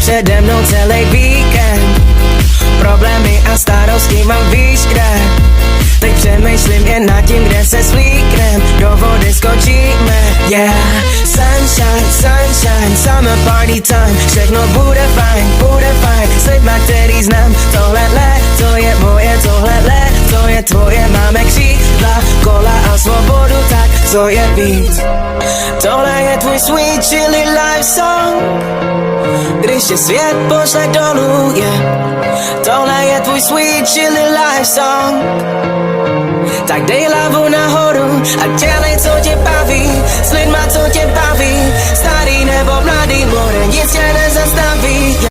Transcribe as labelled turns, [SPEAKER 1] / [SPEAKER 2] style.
[SPEAKER 1] přede mnou celý víkend. Problémy a starosti mám víš kde. Teď přemýšlím jen nad tím, kde se svlíknem. Do vody skočíme, yeah. Sunshine, sunshine, summer party time. Všechno bude fajn, s lidma, který znám. Tohle to je moje, tohle to je tvoje. Máme křídla, kola a svobodu, tak co je víc? Tohle je tvůj sweet chili life song. Když tě svět pošle dolů, yeah. Tohle je tvůj sweet chili life song. Tak dej hlavu nahoru a dělej, co tě baví. S lidma, co tě baví. Starý nebo mladý, more, nic tě nezastaví.